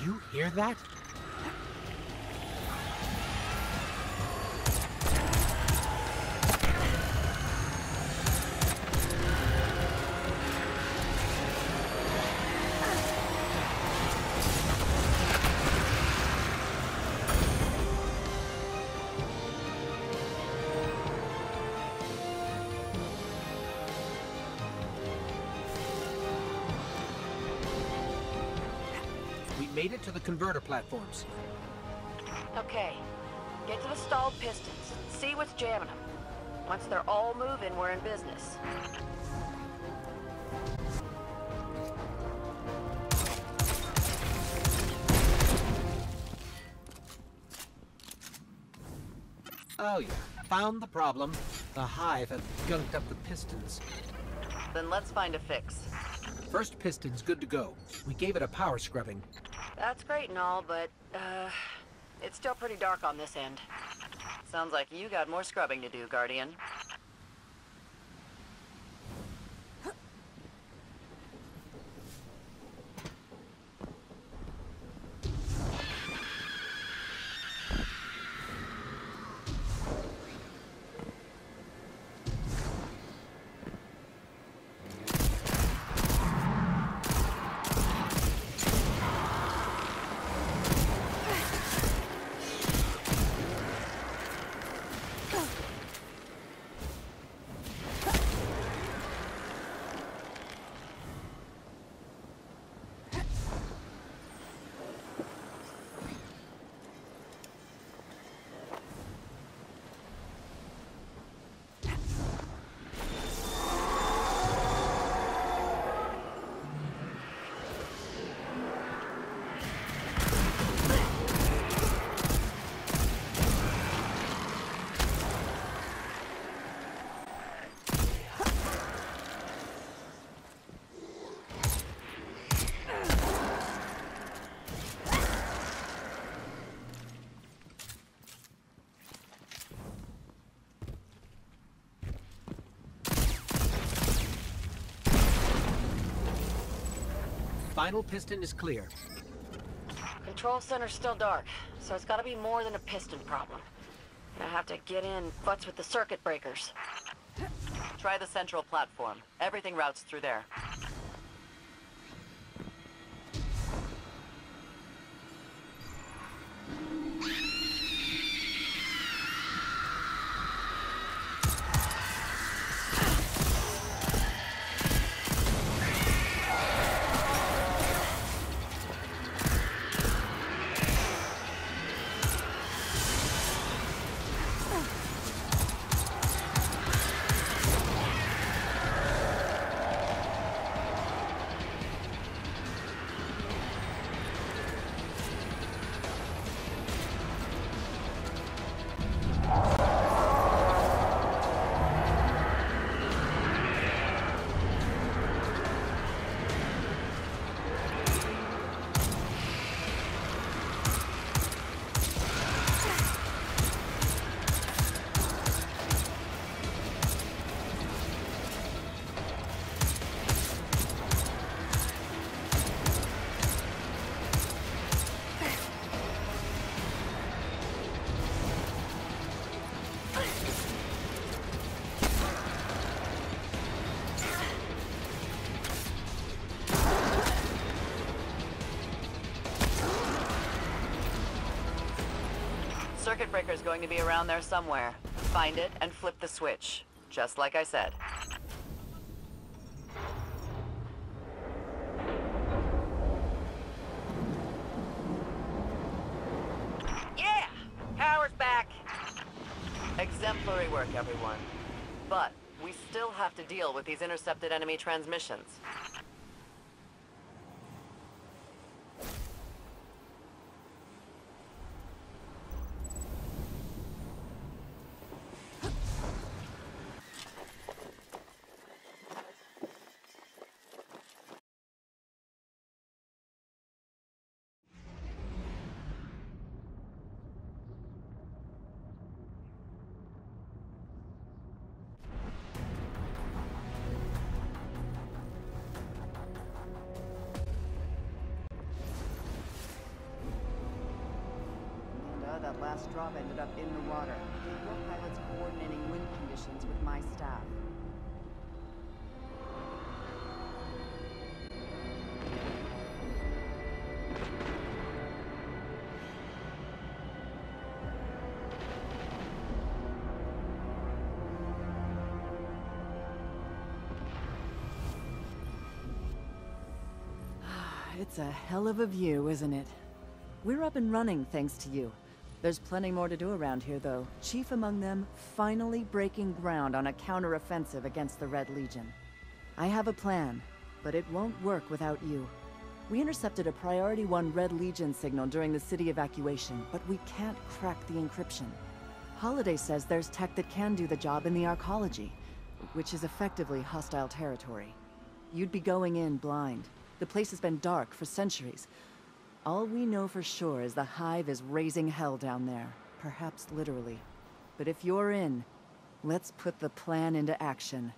Speaker 11: you hear that? Made it to the converter platforms.
Speaker 15: Okay. Get to the stalled pistons. See what's jamming them. Once they're all moving, we're in business.
Speaker 11: Oh yeah, found the problem. The Hive have gunked up the pistons.
Speaker 6: Then let's find a fix.
Speaker 11: First piston's good to go. We gave it a power scrubbing.
Speaker 15: That's great and all, but, it's still pretty dark on this end.
Speaker 6: Sounds like you got more scrubbing to do, Guardian.
Speaker 11: Final piston is clear.
Speaker 15: Control center's still dark, so it's gotta be more than a piston problem. I have to get in, futz with the circuit breakers.
Speaker 6: Try the central platform. Everything routes through there. Circuit breaker is going to be around there somewhere. Find it and flip the switch, just like I said.
Speaker 15: Yeah! Power's back!
Speaker 6: Exemplary work, everyone. But we still have to deal with these intercepted enemy transmissions.
Speaker 16: last drop ended up in the water. Your pilot's coordinating wind conditions with my staff.
Speaker 17: It's a hell of a view, isn't it? We're up and running thanks to you. There's plenty more to do around here, though. Chief among them, finally breaking ground on a counter-offensive against the Red Legion. I have a plan, but it won't work without you. We intercepted a Priority 1 Red Legion signal during the city evacuation, but we can't crack the encryption. Holiday says there's tech that can do the job in the arcology, which is effectively hostile territory. You'd be going in blind. The place has been dark for centuries. All we know for sure is the Hive is raising hell down there, perhaps literally. But if you're in, let's put the plan into action.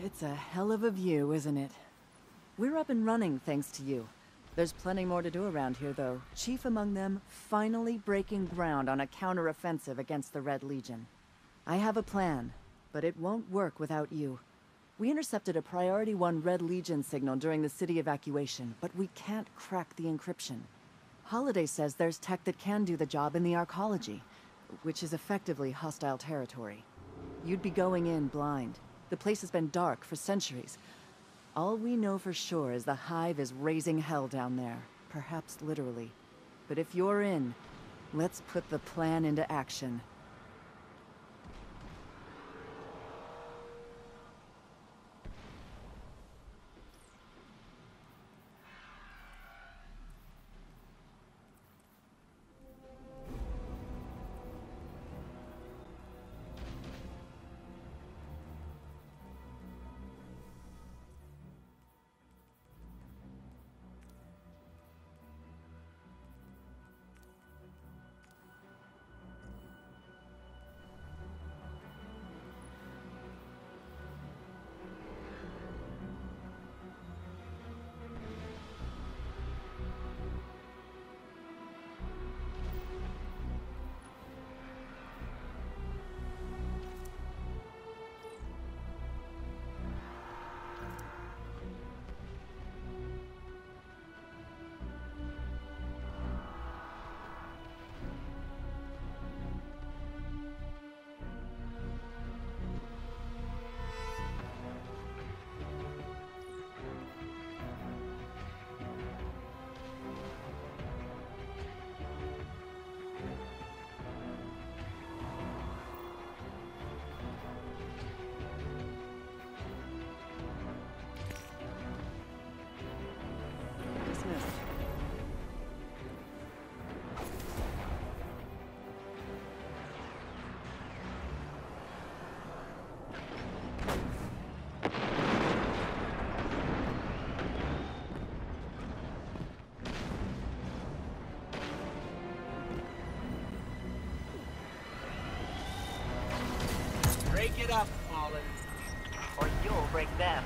Speaker 17: It's a hell of a view, isn't it? We're up and running thanks to you. There's plenty more to do around here, though. Chief among them, finally breaking ground on a counter-offensive against the Red Legion. I have a plan, but it won't work without you. We intercepted a Priority 1 Red Legion signal during the city evacuation, but we can't crack the encryption. Holiday says there's tech that can do the job in the arcology, which is effectively hostile territory. You'd be going in blind. The place has been dark for centuries. All we know for sure is the Hive is raising hell down there, perhaps literally. But if you're in, let's put the plan into action.
Speaker 11: Break it up, Fallen.
Speaker 6: Or you'll break them.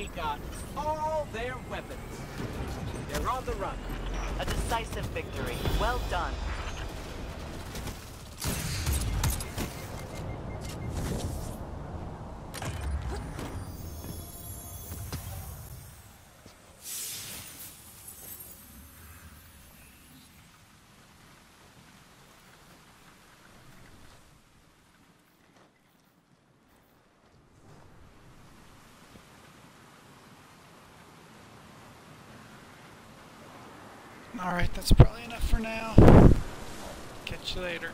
Speaker 11: We got all their weapons. They're on the run.
Speaker 6: A decisive victory. Well done.
Speaker 1: Alright, that's probably enough for now. Catch you later.